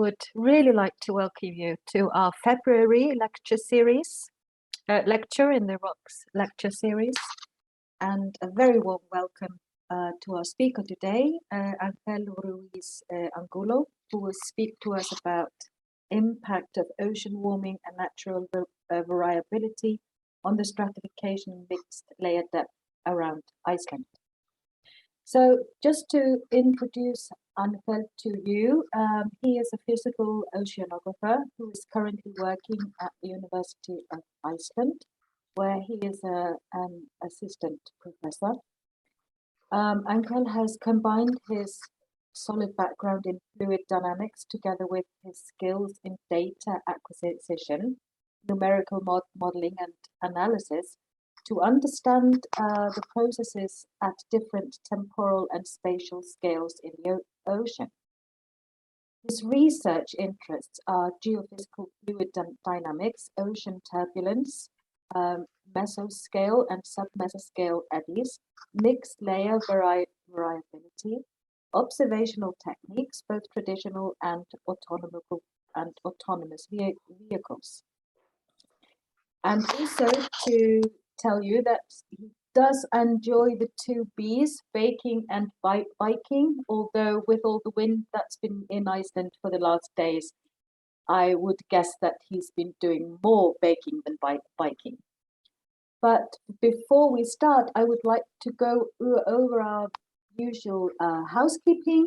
would really like to welcome you to our February lecture series, lecture in the Rocks lecture series, and a very warm welcome to our speaker today, Angel Ruiz Angulo, who will speak to us about impact of ocean warming and natural variability on the stratification mixed layer depth around Iceland. So just to introduce Angel to you, he is a physical oceanographer who is currently working at the University of Iceland, where he is an assistant professor. Angel has combined his solid background in fluid dynamics together with his skills in data acquisition, numerical modeling and analysis to understand the processes at different temporal and spatial scales in the ocean. His research interests are geophysical fluid dynamics, ocean turbulence, mesoscale and submesoscale eddies, mixed layer variability, observational techniques, both traditional and autonomous vehicles. And also to tell you that he does enjoy the two B's, baking and biking, although with all the wind that's been in Iceland for the last days, I would guess that he's been doing more baking than biking. But before we start, I would like to go over our usual housekeeping.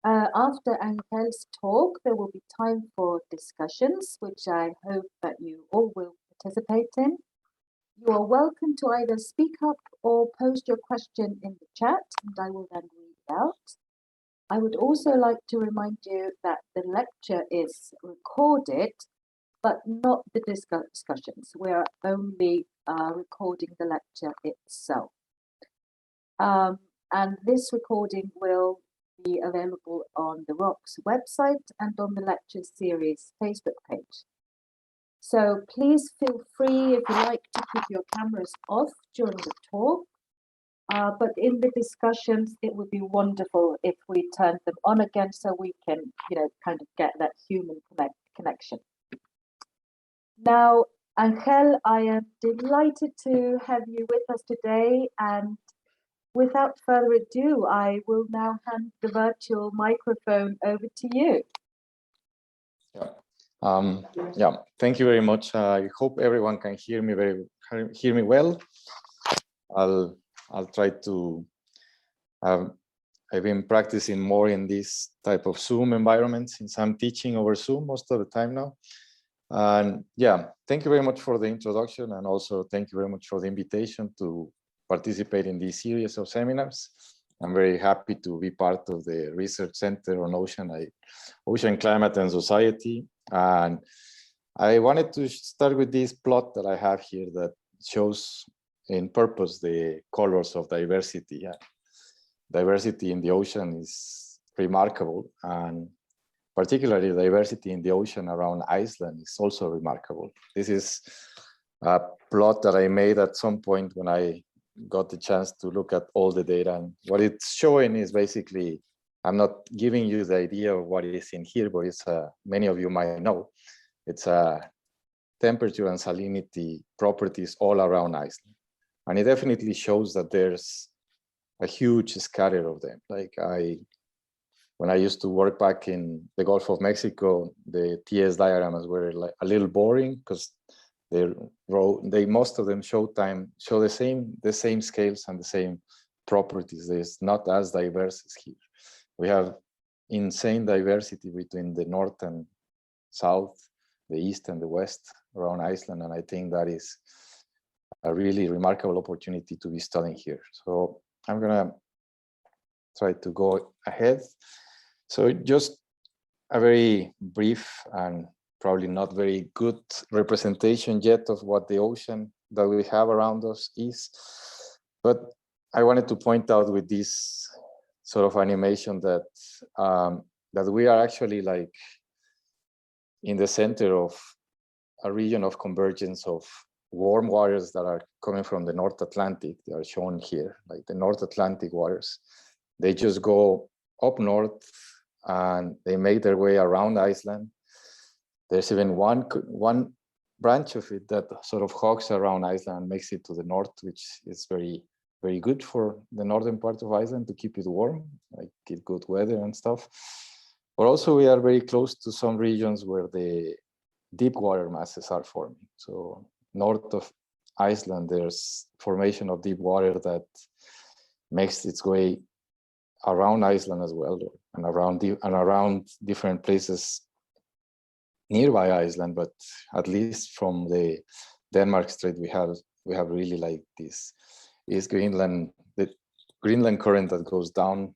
After Angel's talk, there will be time for discussions, which I hope that you all will participate in. You are welcome to either speak up or post your question in the chat, and I will then read it out. I would also like to remind you that the lecture is recorded, but not the discussions. We are only recording the lecture itself. And this recording will be available on the Rocks website and on the lecture series Facebook page. So please feel free, if you like, to keep your cameras off during the talk. But in the discussions, it would be wonderful if we turned them on again so we can, kind of get that human connection. Now, Angel, I am delighted to have you with us today. And without further ado, I will now hand the virtual microphone over to you. Yeah, thank you very much. I hope everyone can hear me well. I'll try to. I've been practicing more in this type of Zoom environment since I'm teaching over Zoom most of the time now. And yeah, thank you very much for the introduction, and also thank you very much for the invitation to participate in this series of seminars. I'm very happy to be part of the Research Center on Ocean Climate and Society. And I wanted to start with this plot that I have here that shows in purpose the colors of diversity. Diversity in the ocean is remarkable, and particularly diversity in the ocean around Iceland is also remarkable. This is a plot that I made at some point when I got the chance to look at all the data, and what it's showing is basically, I'm not giving you the idea of what is in here, but it's many of you might know, it's temperature and salinity properties all around Iceland. And it definitely shows that there's a huge scatter of them. Like when I used to work back in the Gulf of Mexico, the TS diagrams were like a little boring because they most of them show the same scales and the same properties. There's not as diverse as here. We have insane diversity between the north and south, the east and the west around Iceland, and I think that is a really remarkable opportunity to be studying here. So I'm gonna try to go ahead. So just a very brief and probably not very good representation yet of what the ocean that we have around us is. But I wanted to point out with this sort of animation that that we are actually like in the center of a region of convergence of warm waters that are coming from the North Atlantic. They are shown here, like the North Atlantic waters. They just go up north and they make their way around Iceland. There's even one branch of it that sort of hogs around Iceland and makes it to the north, which is very, very good for the northern part of Iceland to keep it warm, like get good weather and stuff. But also we are very close to some regions where the deep water masses are forming. So north of Iceland, there's formation of deep water that makes its way around Iceland as well, and around different places nearby Iceland. But at least from the Denmark Strait, we have really like this is Greenland, the Greenland current that goes down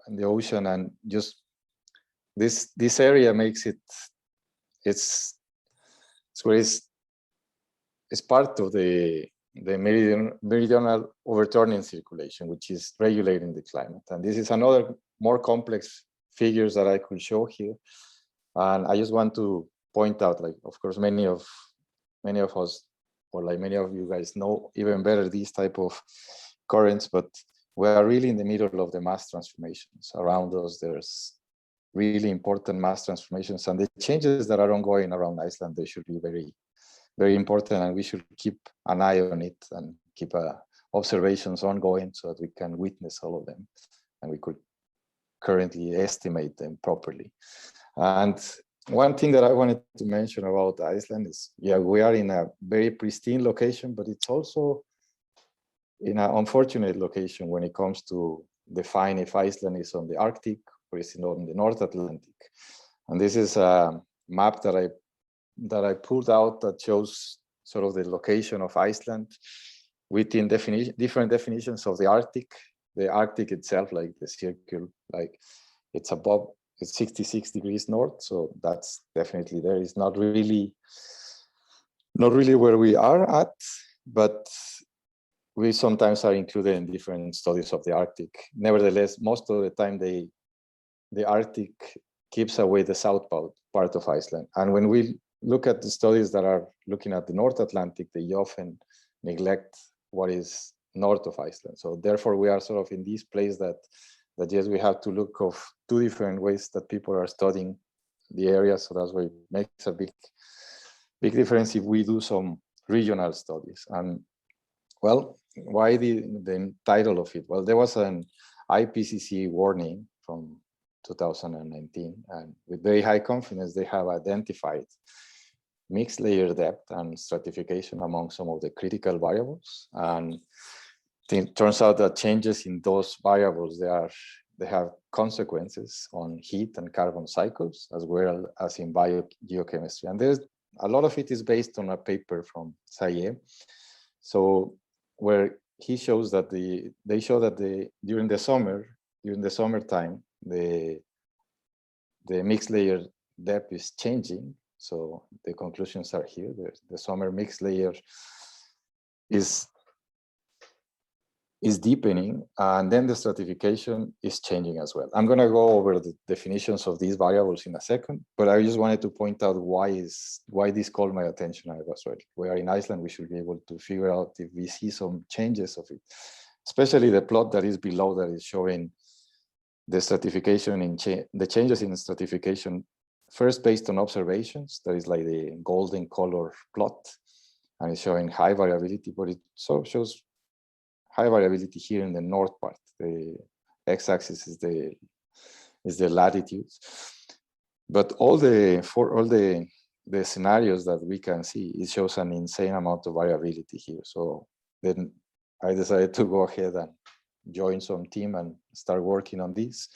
in the ocean, and just this area makes it's part of the meridional overturning circulation, which is regulating the climate. And this is another more complex figures that I could show here. And I just want to point out, like, of course, many of us, or like many of you guys know even better these type of currents, but we are really in the middle of the mass transformations. Around us, there's really important mass transformations, and the changes that are ongoing around Iceland, they should be very, very important, and we should keep an eye on it and keep observations ongoing so that we can witness all of them and we could currently estimate them properly. And one thing that I wanted to mention about Iceland is, yeah, we are in a very pristine location, but it's also in an unfortunate location when it comes to define if Iceland is on the Arctic or is it on the North Atlantic. And this is a map that I pulled out that shows sort of the location of Iceland within different definitions of the Arctic. The Arctic itself, like the circle, like it's 66 degrees north, so that's definitely there. It's not really where we are at, but we sometimes are included in different studies of the Arctic. Nevertheless, most of the time the Arctic keeps away the south part of Iceland. And when we look at the studies that are looking at the North Atlantic, they often neglect what is north of Iceland. So therefore, we are sort of in this place that yes, we have to look of two different ways that people are studying the area. So that's why it makes a big difference if we do some regional studies. And well, why the title of it? Well, there was an IPCC warning from 2019, and with very high confidence, they have identified mixed layer depth and stratification among some of the critical variables. And it turns out that changes in those variables, they have consequences on heat and carbon cycles, as well as in biogeochemistry. And there's a lot of it is based on a paper from Saye. So where he shows that they show that during the summertime, the mixed layer depth is changing. So the conclusions are here. The summer mixed layer is deepening, and then the stratification is changing as well. I'm going to go over the definitions of these variables in a second, but I just wanted to point out why this called my attention. I was right. We are in Iceland. We should be able to figure out if we see some changes of it, especially the plot that is below that is showing the stratification the changes in stratification, first based on observations. That is like the golden color plot, and it's showing high variability, but it sort of shows high variability here in the north part. The x-axis is the latitudes, but for all the scenarios that we can see, it shows an insane amount of variability here. So then I decided to go ahead and join some team and start working on this.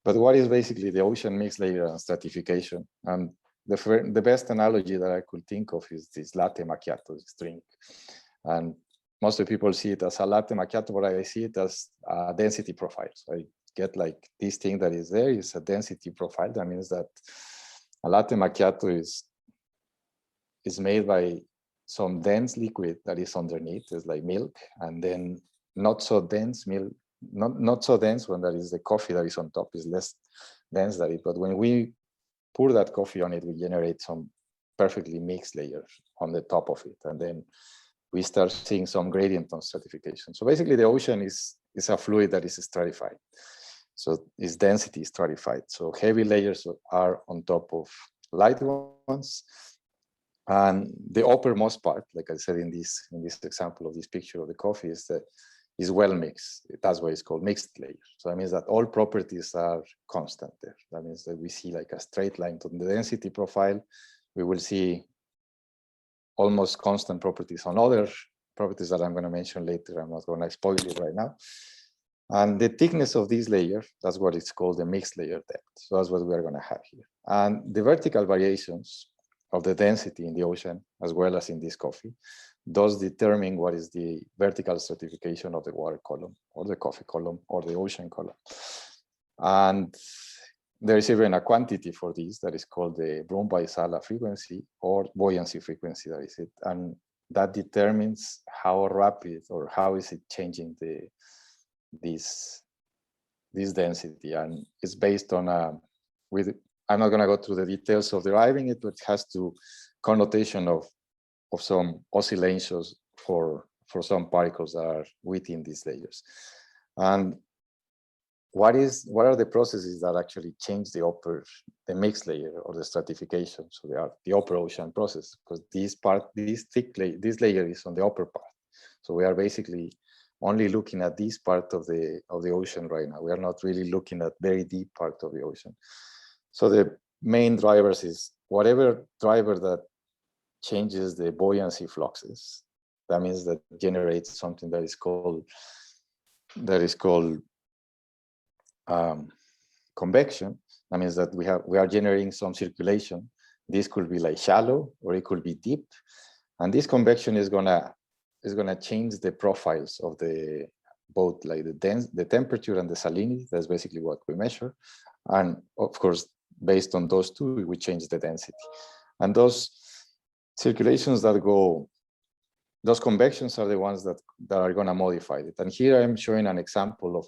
But what is basically the ocean mixed layer and stratification? And the best analogy that I could think of is this latte macchiato drink. And most of the people see it as a latte macchiato, but I see it as a density profile. So I get like this thing that is there is a density profile. That means that a latte macchiato is made by some dense liquid that is underneath. It's like milk, and then not so dense milk, not so dense when that is the coffee that is on top, is less dense than it. But when we pour that coffee on it, we generate some perfectly mixed layers on the top of it, and then we start seeing some gradient on stratification. So basically the ocean is a fluid that is stratified. So its density is stratified. So heavy layers are on top of light ones. And the uppermost part, like I said in this example of this picture of the coffee, is well mixed. That's why it's called mixed layer. So that means that all properties are constant there. That means that we see like a straight line to the density profile. We will see almost constant properties on other properties that I'm going to mention later. I'm not going to spoil it right now. And the thickness of this layer, that's what it's called the mixed layer depth. So that's what we're going to have here. And the vertical variations of the density in the ocean, as well as in this coffee, does determine what is the vertical stratification of the water column, or the coffee column, or the ocean column. And there is even a quantity for this that is called the Brun-Väisälä frequency, or buoyancy frequency, that is it. And that determines how rapid, or how is it changing this density. And it's based on I'm not going to go through the details of deriving it, but it has to connotation of some oscillations for some particles that are within these layers. And what are the processes that actually change the mixed layer, or the stratification? So they are the upper ocean process, because this layer is on the upper part. So we are basically only looking at this part of the ocean right now. We are not really looking at very deep part of the ocean. So the main drivers is whatever driver that changes the buoyancy fluxes. That means that generates something that is called convection. That means that we are generating some circulation. This could be like shallow, or it could be deep, and this convection is gonna change the profiles of both like the temperature and the salinity. That's basically what we measure, and of course, based on those two, we change the density. And those circulations those convections are the ones that are going to modify it. And here I'm showing an example of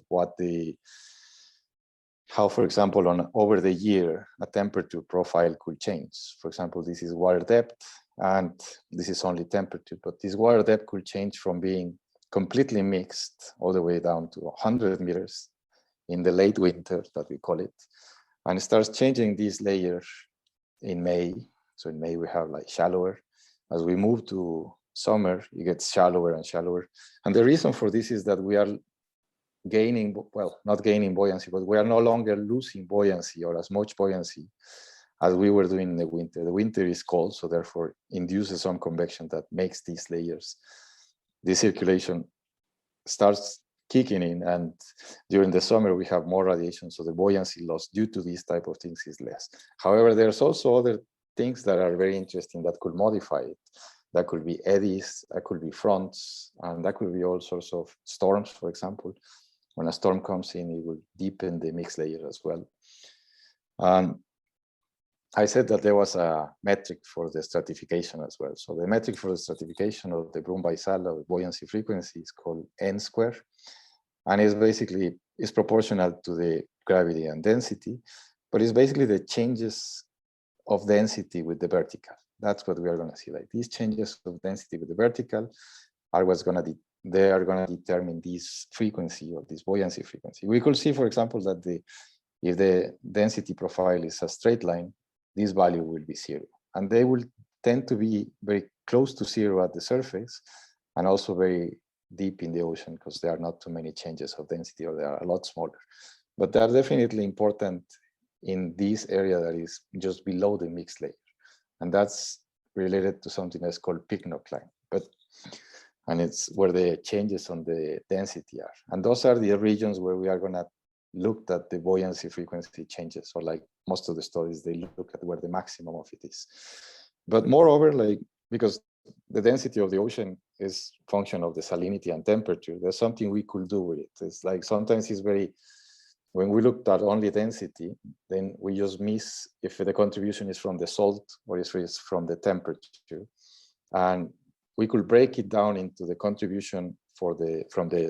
how, for example, over the year, a temperature profile could change. For example, this is water depth, and this is only temperature, but this water depth could change from being completely mixed all the way down to 100 meters in the late winter, that we call it. And it starts changing this layer in May. So in May, we have like shallower. As we move to summer, it gets shallower and shallower. And the reason for this is that we are gaining, well, not gaining buoyancy, but we are no longer losing buoyancy, or as much buoyancy as we were doing in the winter. The winter is cold, so therefore induces some convection that makes these layers, this circulation starts kicking in, and during the summer we have more radiation, so the buoyancy loss due to these type of things is less. However, there's also other things that are very interesting that could modify it. That could be eddies, that could be fronts, and that could be all sorts of storms. For example, when a storm comes in, it will deepen the mixed layer as well. I said that there was a metric for the stratification as well. So the metric for the stratification of the Brun-Väisälä buoyancy frequency is called n square, and it's proportional to the gravity and density, but it's basically the changes of density with the vertical. That's what we are going to see. Like these changes of density with the vertical are they are going to determine this frequency, or this buoyancy frequency. We could see, for example, that if the density profile is a straight line, this value will be 0. And they will tend to be very close to 0 at the surface, and also very deep in the ocean, because there are not too many changes of density, or they are a lot smaller. But they are definitely important in this area that is just below the mixed layer. And that's related to something that's called Picnock line. And it's where the changes on the density are. And those are the regions where we are going to look at the buoyancy frequency changes, or like most of the studies, they look at where the maximum of it is. But moreover, like, because the density of the ocean is function of the salinity and temperature, there's something we could do with it. It's like sometimes it's when we looked at only density, then we just miss if the contribution is from the salt or if it's from the temperature. And we could break it down into the contribution from the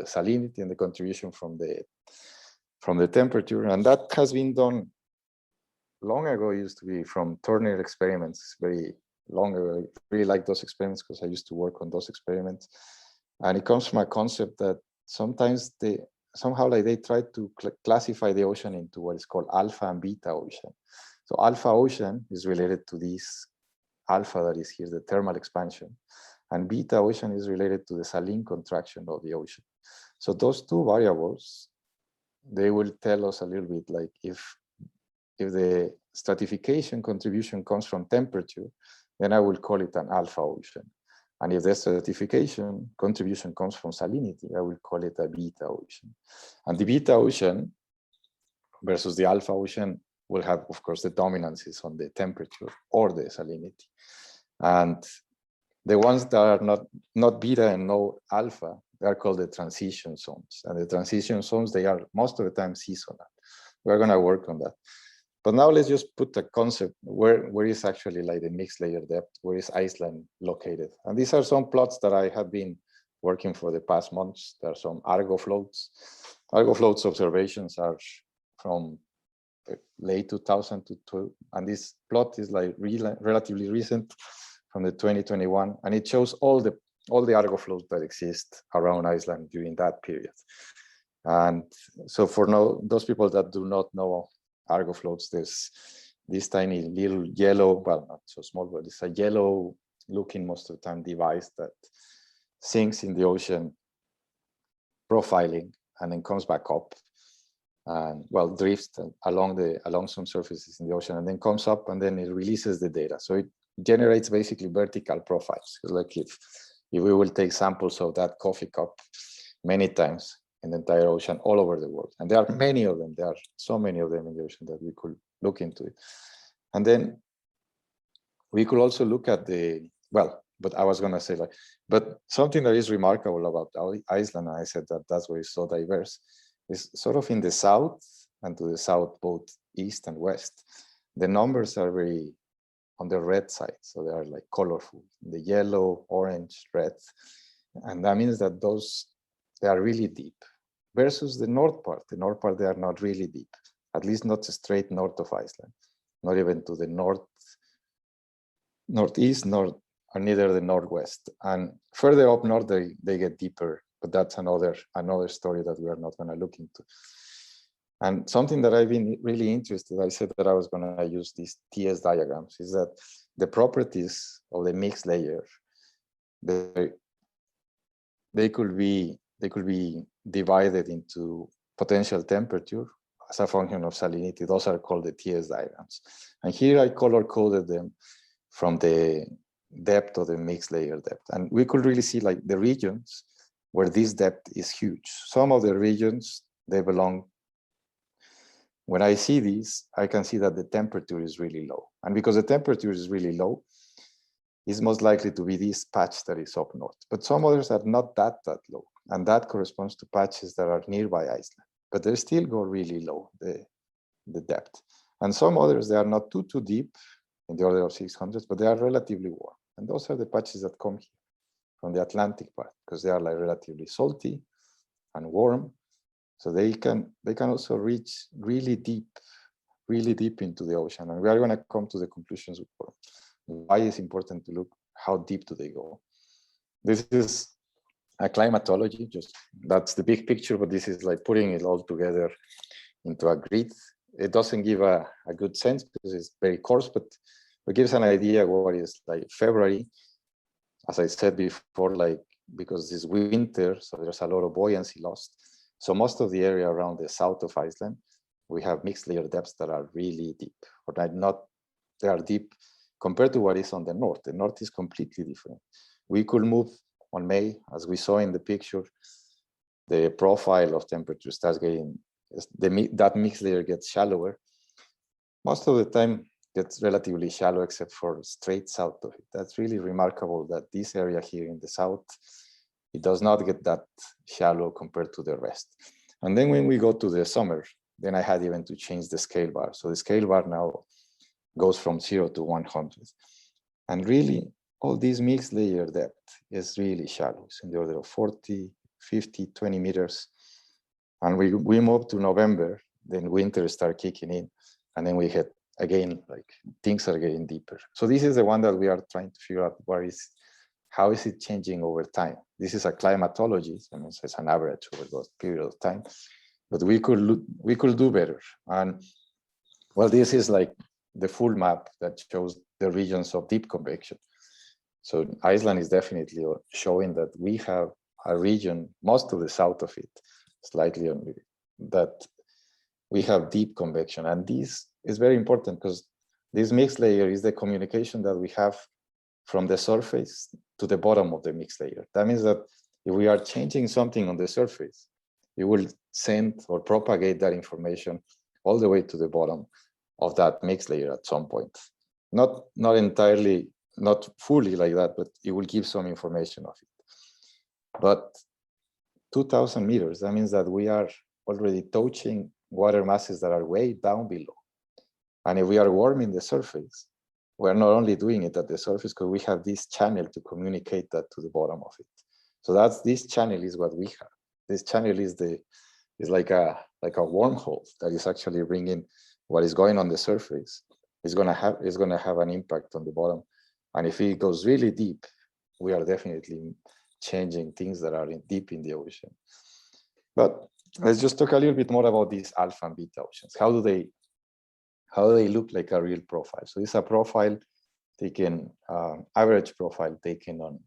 salinity and the contribution from the temperature. And that has been done long ago. It used to be from Turner experiments, very long ago. I really like those experiments because I used to work on those experiments. And it comes from a concept that sometimes somehow like they tried to classify the ocean into what is called alpha and beta ocean. So alpha ocean is related to this alpha that is here, the thermal expansion, and beta ocean is related to the saline contraction of the ocean. So those two variables, they will tell us a little bit like if the stratification contribution comes from temperature, then I will call it an alpha ocean. And if the stratification contribution comes from salinity, I will call it a beta ocean. And the beta ocean versus the alpha ocean will have, of course, the dominances on the temperature or the salinity. And the ones that are not beta and no alpha, they are called the transition zones. And the transition zones, they are most of the time seasonal. We're going to work on that. But now let's just put the concept, where is actually like the mixed layer depth, where is Iceland located? And these are some plots that I have been working for the past months. There are some Argo floats. Argo floats observations are from late 2002, and this plot is like relatively recent from the 2021, and it shows all the Argo floats that exist around Iceland during that period. And so for those people that do not know Argo floats, there's this tiny little yellow, well, not so small, but it's a yellow looking most of the time device that sinks in the ocean, profiling, and then comes back up and, well, drifts along some surfaces in the ocean, and then comes up, and then it releases the data. So it generates basically vertical profiles. It's like if we will take samples of that coffee cup many times in the entire ocean all over the world. And there are many of them. There are so many of them in the ocean that we could look into it. And then we could also look at but I was going to say but something that is remarkable about Iceland, and I said that's why it's so diverse, is sort of in the south and to the south, both east and west. The numbers are very on the red side. So they are like colorful, the yellow, orange, red. And that means that they are really deep versus the north part. The north part, they are not really deep, at least not straight north of Iceland, not even to the northeast, or neither the northwest. And further up north, they get deeper, but that's another story that we are not going to look into. And something that I've been really interested, I said that I was going to use these TS diagrams, is that the properties of the mixed layer, they could be divided into potential temperature as a function of salinity. Those are called the TS diagrams. And here I color-coded them from the depth of the mixed layer depth. And we could really see like the regions where this depth is huge. Some of the regions, they belong. When I see these, I can see that the temperature is really low. And because the temperature is really low, it's most likely to be this patch that is up north. But some others are not that low. And that corresponds to patches that are nearby Iceland. But they still go really low, the depth. And some others, they are not too deep, in the order of 600s, but they are relatively warm. And those are the patches that come here from the Atlantic part, because they are like relatively salty and warm. So they can also reach really deep into the ocean. And we are going to come to the conclusions of why it's important to look how deep do they go. This is a climatology, that's the big picture, but this is like putting it all together into a grid. It doesn't give a good sense because it's very coarse, but it gives an idea of what is like February, as I said before, like because it's winter, so there's a lot of buoyancy lost. So most of the area around the south of Iceland, we have mixed layer depths that are really deep, or they are deep compared to what is on the north. The north is completely different. We could move on May, as we saw in the picture, the profile of temperature starts getting, that mixed layer gets shallower. Most of the time gets relatively shallow except for straight south of it. That's really remarkable that this area here in the south, it does not get that shallow compared to the rest. And then when we go to the summer, then I had even to change the scale bar. So the scale bar now goes from 0 to 100. And really, all this mixed layer depth is really shallow. It's in the order of 40, 50, 20 meters. And we move to November, then winter start kicking in. And then we hit again, like things are getting deeper. So this is the one that we are trying to figure out how is it changing over time? This is a climatology, I mean, so it's an average over that period of time, but we could do better. And well, this is like the full map that shows the regions of deep convection. So Iceland is definitely showing that we have a region, most of the south of it, slightly only, that we have deep convection. And this is very important because this mixed layer is the communication that we have from the surface to the bottom of the mixed layer. That means that if we are changing something on the surface, it will send or propagate that information all the way to the bottom of that mixed layer at some point. Not entirely, not fully like that, but it will give some information of it. But 2,000 meters, that means that we are already touching water masses that are way down below. And if we are warming the surface, we're not only doing it at the surface, because we have this channel to communicate that to the bottom of it. So this channel is what we have. This channel is like a wormhole that is actually bringing what is going on the surface. It's gonna have an impact on the bottom. And if it goes really deep, we are definitely changing things that are deep in the ocean. But let's just talk a little bit more about these alpha and beta oceans. How do they look like a real profile? So it's a profile taken, average profile taken on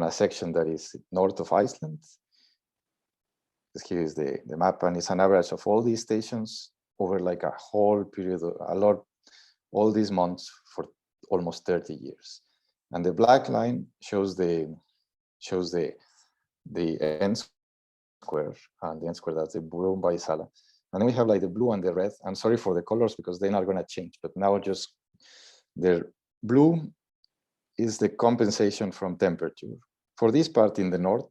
a section that is north of Iceland. Here is the map, and it's an average of all these stations over like a whole period of all these months for almost 30 years. And the black line shows the n square, and the n square, that's the blue by Sala. And then we have like the blue and the red. I'm sorry for the colors because they're not going to change, but now just the blue is the compensation from temperature. For this part in the north,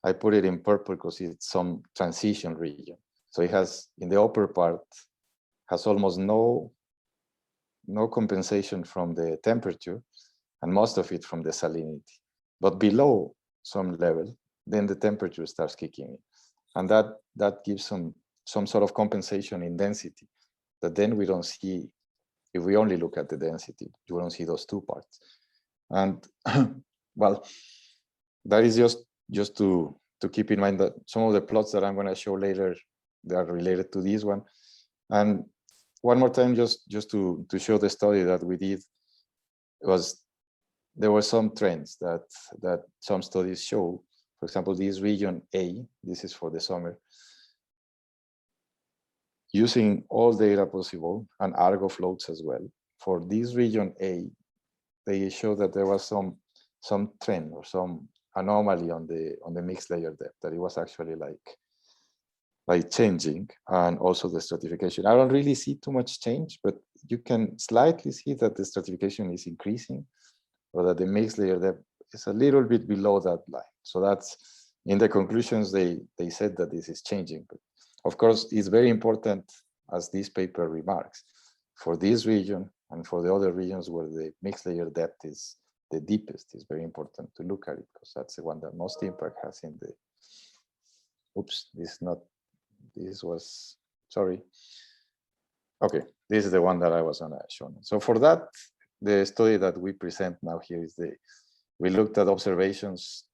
I put it in purple because it's some transition region. So it has, in the upper part, has almost no compensation from the temperature, and most of it from the salinity. But below some level, then the temperature starts kicking in. And that gives some sort of compensation in density that then we don't see. If we only look at the density, you don't see those two parts. And well, that is just to keep in mind that some of the plots that I'm going to show later, they are related to this one. And one more time, just to show the study that we did, there were some trends that some studies show. For example, this region A, this is for the summer, using all data possible and Argo floats as well. For this region A, they show that there was some trend or some anomaly on the mixed layer depth, that it was actually like changing, and also the stratification. I don't really see too much change, but you can slightly see that the stratification is increasing, or that the mixed layer depth is a little bit below that line. So that's in the conclusions, they said that this is changing. But of course, it's very important, as this paper remarks, for this region and for the other regions where the mixed layer depth is the deepest, is very important to look at it, because that's the one that most impact has in the, oops, sorry. Okay, this is the one that I was gonna show. So for that, the study that we present now here is we looked at observations.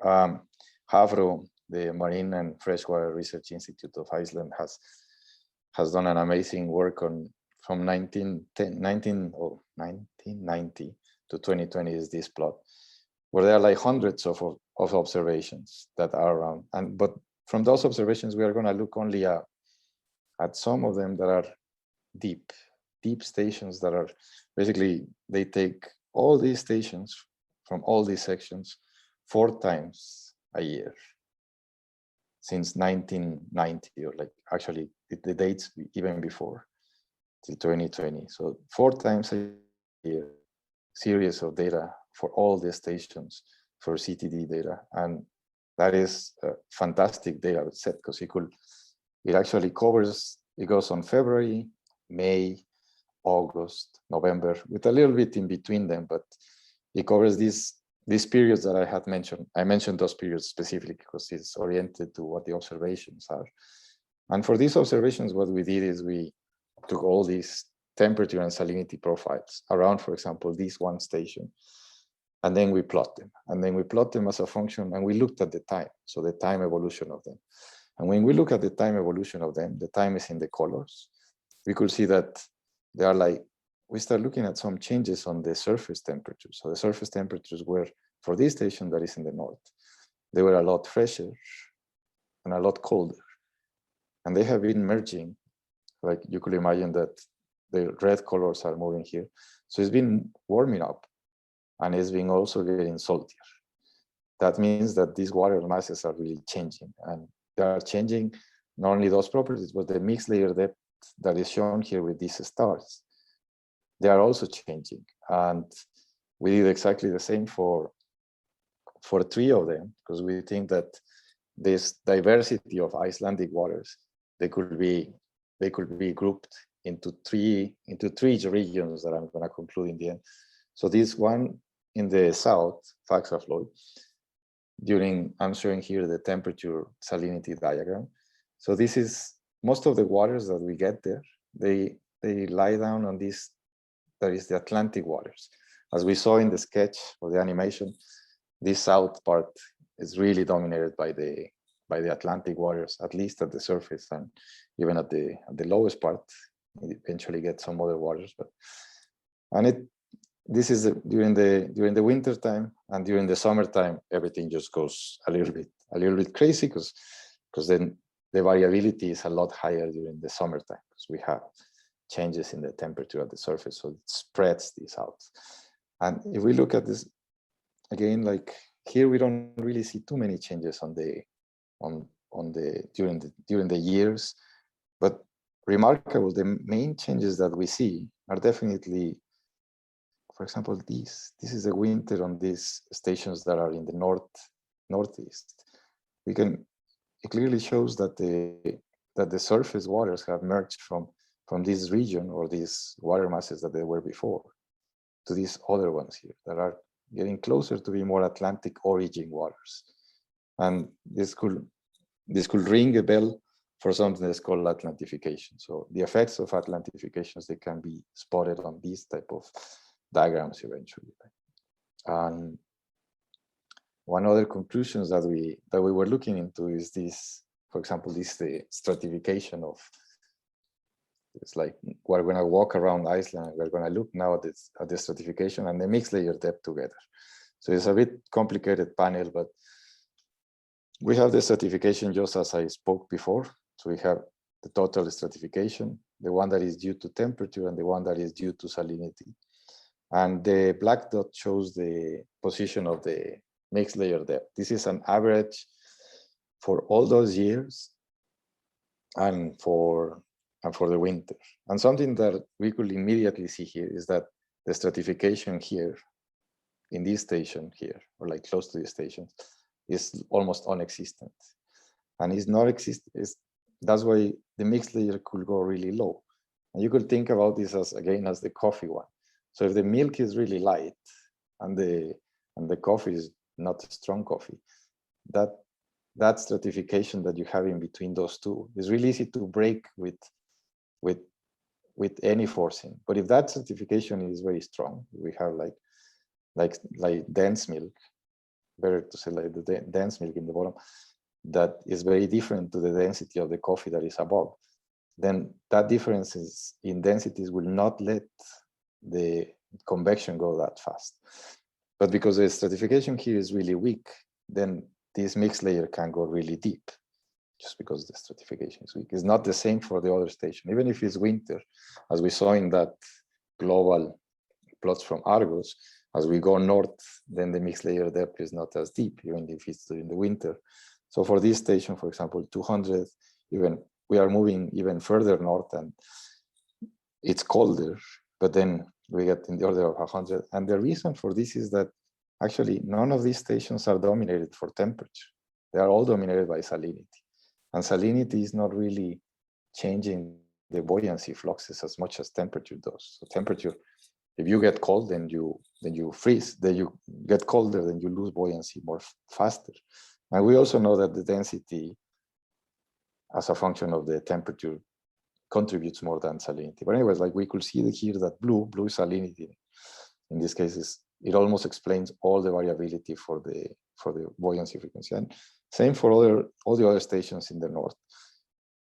Havro, the Marine and Freshwater Research Institute of Iceland, has done an amazing work from 1990 to 2020 is this plot, where there are like hundreds of observations that are around. But from those observations, we are going to look only at some of them that are deep stations that are basically, they take all these stations from all these sections 4 times a year since 1990, or like actually the dates even before, till 2020. So 4 times a year, series of data for all the stations for CTD data. And that is a fantastic data set, because it actually covers, it goes on February, May, August, November, with a little bit in between them, but it covers these periods that I had mentioned. I mentioned those periods specifically because it's oriented to what the observations are. And for these observations, what we did is we took all these temperature and salinity profiles around, for example, this one station. and then we plot them. And then we plot them as a function, and we looked at the time, so the time evolution of them. And when we look at the time evolution of them, the time is in the colors. We could see that they are like, we start looking at some changes on the surface temperatures. So the surface temperatures were, for this station that is in the north, they were a lot fresher and a lot colder. And they have been merging, like you could imagine that the red colors are moving here. So it's been warming up, and it's been also getting saltier. That means that these water masses are really changing, and they are changing not only those properties, but the mixed layer depth that is shown here with these stars, they are also changing. And we did exactly the same for 3 of them, because we think that this diversity of Icelandic waters, they could be grouped into three regions that I'm going to conclude in the end. So this one in the south, Faxaflói, I'm showing here the temperature salinity diagram. So this is most of the waters that we get there. They lie down on this. That is the Atlantic waters. As we saw in the sketch or the animation, this south part is really dominated by the Atlantic waters, at least at the surface, and even at the lowest part, it eventually gets some other waters. This is during the winter time, and during the summertime, everything just goes a little bit crazy, because then the variability is a lot higher during the summertime, because we have changes in the temperature at the surface, so it spreads this out. And if we look at this again, like here, we don't really see too many changes during the years, but remarkable, the main changes that we see are definitely, for example, this is the winter on these stations that are in the northeast. It clearly shows that the surface waters have merged from this region, or these water masses that they were before, to these other ones here that are getting closer to be more Atlantic origin waters. And this could ring a bell for something that's called Atlantification. So the effects of Atlantifications, they can be spotted on these type of diagrams eventually. And one other conclusions that we were looking into is this, for example, the stratification of, it's like we're going to walk around Iceland, and we're going to look now at the stratification and the mixed layer depth together. So it's a bit complicated panel, but we have the stratification just as I spoke before. So we have the total stratification, the one that is due to temperature, and the one that is due to salinity. And the black dot shows the position of the mixed layer depth. This is an average for all those years and for the winter. And something that we could immediately see here is that the stratification here in this station here, or like close to the station, is almost non-existent. And it's not existent. That's why the mixed layer could go really low. And you could think about this as, again, as the coffee one. So if the milk is really light and the coffee is not strong coffee, that stratification that you have in between those two is really easy to break with any forcing. But if that stratification is very strong, we have like dense milk, better to say like the dense milk in the bottom, that is very different to the density of the coffee that is above, then that difference in densities will not let the convection go that fast. But because the stratification here is really weak, then this mixed layer can go really deep, just because the stratification is weak. It's not the same for the other station. Even if it's winter, as we saw in that global plots from Argos, as we go north, then the mixed layer depth is not as deep, even if it's during the winter. So for this station, for example, 200, even we are moving even further north and it's colder, but then we get in the order of 100. And the reason for this is that actually none of these stations are dominated for temperature. They are all dominated by salinity. And salinity is not really changing the buoyancy fluxes as much as temperature does. So temperature, if you get cold, then you freeze. Then you get colder, then you lose buoyancy more faster. And we also know that the density as a function of the temperature contributes more than salinity. But anyways, like we could see here that blue is salinity. In this case, is it almost explains all the variability for the buoyancy frequency. And same for all the other stations in the north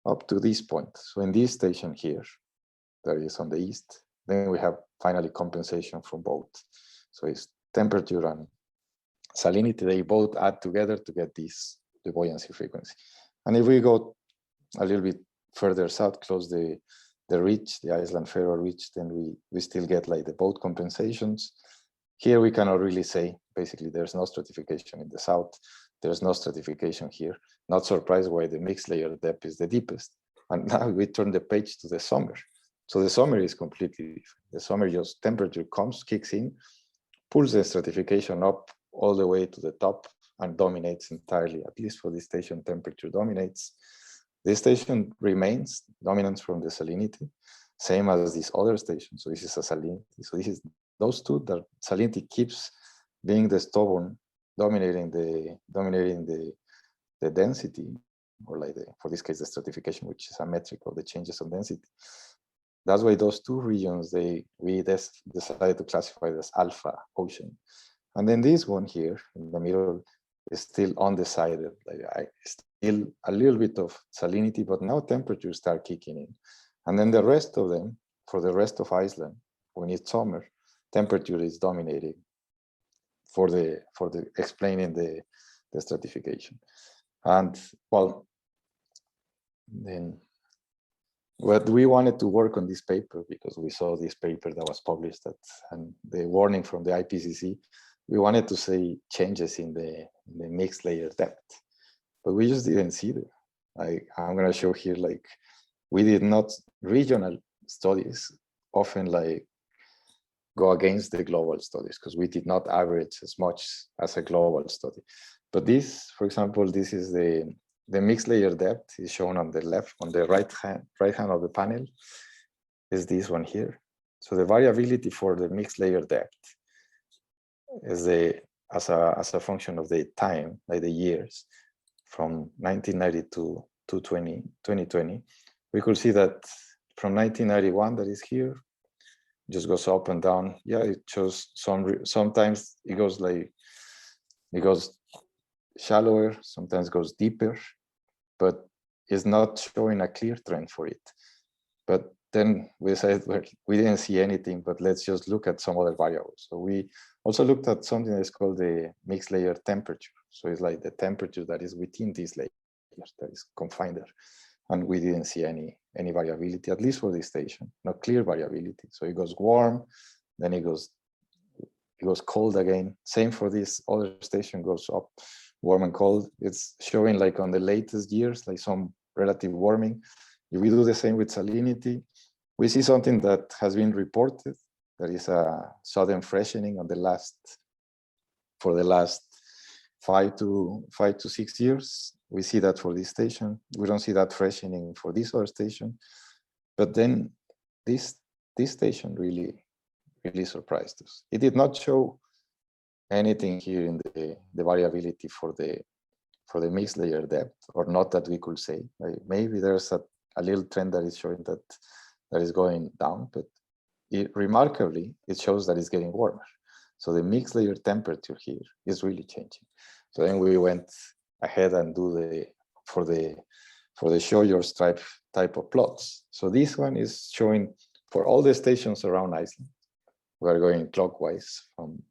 up to this point. So in this station here, that is on the east, then we have finally compensation from both. So it's temperature and salinity, they both add together to get this, the buoyancy frequency. And if we go a little bit further south, close the ridge, the Iceland Faroe ridge, then we still get like the both compensations. Here we cannot really say, basically there's no stratification in the south, there's no stratification here. Not surprised why the mixed layer depth is the deepest. And now we turn the page to the summer. So the summer is completely different. The summer just temperature comes, kicks in, pulls the stratification up all the way to the top and dominates entirely, at least for this station, temperature dominates. This station remains dominance from the salinity, same as this other station. So this is a salinity. So this is those two, that salinity keeps being the stubborn, dominating the density, or like for this case, the stratification, which is a metric of the changes of density. That's why those two regions, we decided to classify as alpha ocean. And then this one here in the middle is still undecided. Like still a little bit of salinity, but now temperatures start kicking in. And then the rest of them, for the rest of Iceland, when it's summer, temperature is dominating for the explaining the stratification. And well, then what we wanted to work on this paper, because we saw this paper that was published and the warning from the IPCC, we wanted to see changes in the mixed layer depth, but we just didn't see them. I'm going to show here, like, we did not, regional studies often like go against the global studies because we did not average as much as a global study. But this, for example, this is the mixed layer depth is shown on the left, on the right hand of the panel is this one here. So the variability for the mixed layer depth is as a function of the time, like the years, from 1992 to 2020. We could see that from 1991, that is here, just goes up and down. Yeah, it shows sometimes it goes shallower, sometimes goes deeper, but it's not showing a clear trend for it. But then we said, well, we didn't see anything, but let's just look at some other variables. So we also looked at something that's called the mixed layer temperature. So it's like the temperature that is within these layers, that is confined there. And we didn't see any variability, at least for this station, no clear variability. So it goes warm, then it goes cold again. Same for this other station, goes up, warm and cold. It's showing like on the latest years, like some relative warming. If we do the same with salinity, we see something that has been reported. There is a sudden freshening for the last 5 to 6 years. We see that for this station. We don't see that freshening for this other station. But then this station really surprised us. It did not show anything here in the variability for the mixed layer depth, or not that we could say. Like maybe there's a little trend that is showing that is going down, but remarkably, it shows that it's getting warmer. So the mixed layer temperature here is really changing. So then we went ahead and do for the show your stripe type of plots. So this one is showing for all the stations around Iceland. We are going clockwise from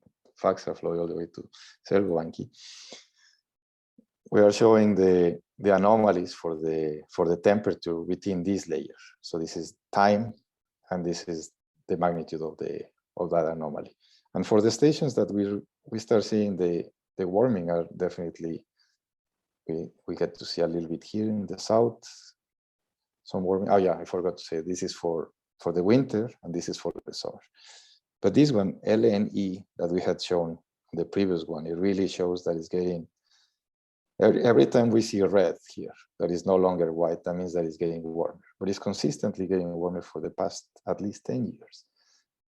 Faxaflói all the way to Selvuvangi. We are showing the anomalies for the temperature within this layer. So this is time, and this is the magnitude of that anomaly. And for the stations that we start seeing the warming are definitely, we get to see a little bit here in the south, some warming. Oh yeah, I forgot to say, this is for the winter and this is for the summer. But this one, LNE, that we had shown the previous one, it really shows that it's getting, every time we see red here, that is no longer white, that means that it's getting warmer. But it's consistently getting warmer for the past at least 10 years,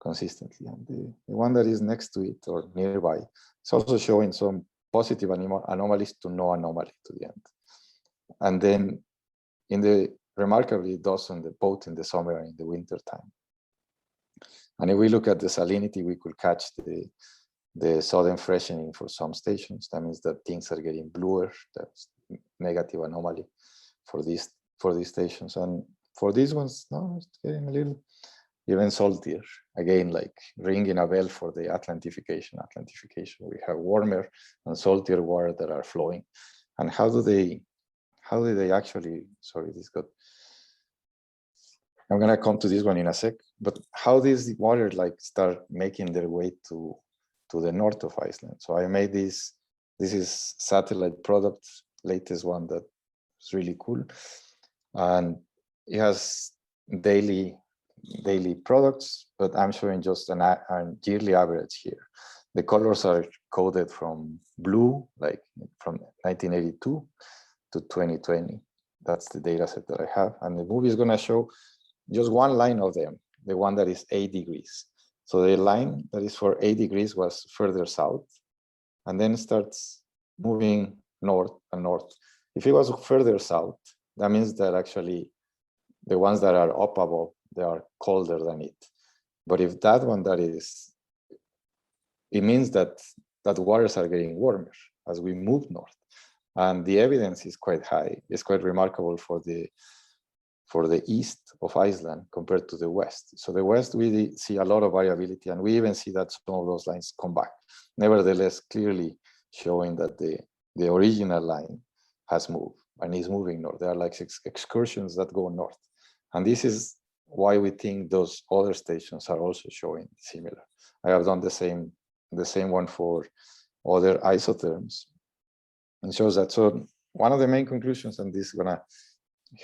consistently. And the one that is next to it or nearby, it's also showing some positive anomalies to no anomaly to the end. And then remarkably, it does both in the summer and in the winter time. And if we look at the salinity, we could catch the sudden freshening for some stations. That means that things are getting bluer. That's negative anomaly for these stations. And for these ones, no, it's getting a little even saltier. Again, like ringing a bell for the Atlantification. We have warmer and saltier water that are flowing. And how do they actually, sorry, this got, I'm gonna come to this one in a sec, but how these water like start making their way to the north of Iceland. So I made this is satellite product, latest one that's really cool. And it has daily products, but I'm showing just an yearly average here. The colors are coded from blue, like from 1982 to 2020. That's the data set that I have. And the movie is going to show just one line of them, the one that is 8 degrees. So the line that is for 8 degrees was further south, and then starts moving north and north. If it was further south, that means that actually the ones that are up above, they are colder than it. But if that one that is, it means that waters are getting warmer as we move north. And the evidence is quite high. It's quite remarkable for the east of Iceland compared to the west. So the west, we see a lot of variability, and we even see that some of those lines come back. Nevertheless, clearly showing that the original line has moved and is moving north. There are like excursions that go north. And this is why we think those other stations are also showing similar. I have done the same one for other isotherms, and shows that. So one of the main conclusions, and this is gonna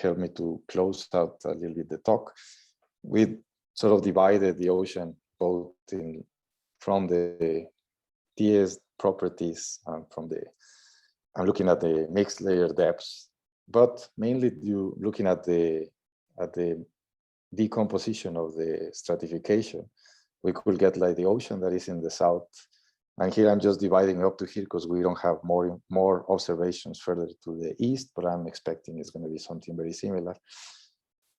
help me to close out a little bit the talk, we sort of divided the ocean both from the TS properties and I'm looking at the mixed layer depths, but mainly looking at the decomposition of the stratification. We could get like the ocean that is in the south. And here I'm just dividing up to here because we don't have more observations further to the east, but I'm expecting it's going to be something very similar.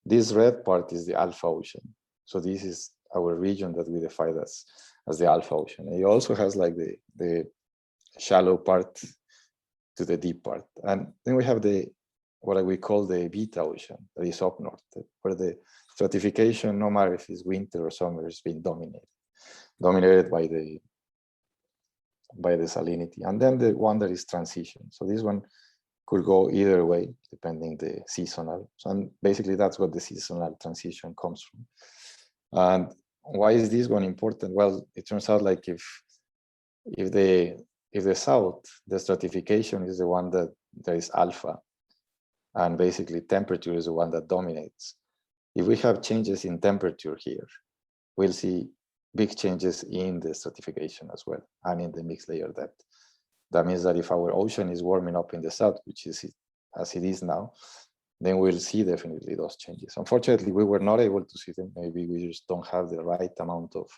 This red part is the alpha ocean. So this is our region that we define as the alpha ocean. And it also has like the shallow part to the deep part. And then we have what we call the beta ocean that is up north, where the stratification, no matter if it's winter or summer, is being dominated by the salinity. And then the one that is transition. So this one could go either way, depending the seasonal. So, and basically that's what the seasonal transition comes from. And why is this one important? Well, it turns out like if the south, the stratification is the one that there is alpha, and basically temperature is the one that dominates. If we have changes in temperature here, we'll see big changes in the stratification as well, and in the mixed layer depth. That means that if our ocean is warming up in the south, which is as it is now, then we'll see definitely those changes. Unfortunately, we were not able to see them. Maybe we just don't have the right amount of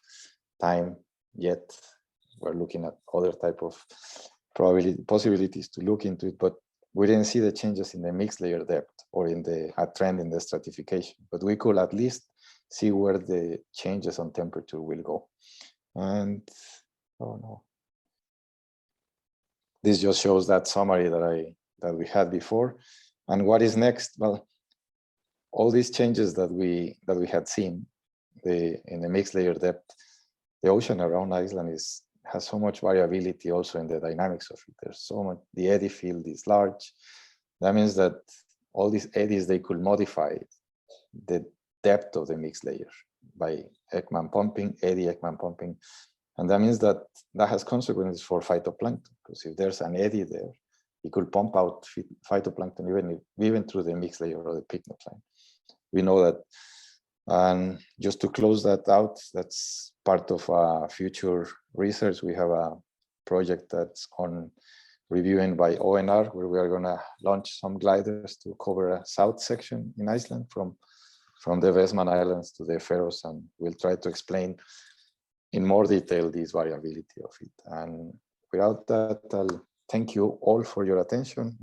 time yet. We're looking at other type of possibilities to look into it, but we didn't see the changes in the mixed layer depth or in a trend in the stratification, but we could at least see where the changes on temperature will go. And oh no, this just shows that summary that we had before. And what is next? Well, all these changes that we had seen in the mixed layer depth, the ocean around Iceland has so much variability also in the dynamics of it. There's so much, the eddy field is large. That means that all these eddies, they could modify the depth of the mixed layer by Ekman pumping, eddy Ekman pumping. And that means that has consequences for phytoplankton, because if there's an eddy there, it could pump out phytoplankton even through the mixed layer or the pycnocline. We know that. And just to close that out, that's part of future research. We have a project that's on reviewing by ONR, where we are going to launch some gliders to cover a south section in Iceland from the Westman Islands to the Faroes, and we'll try to explain in more detail this variability of it. And without that, I'll thank you all for your attention.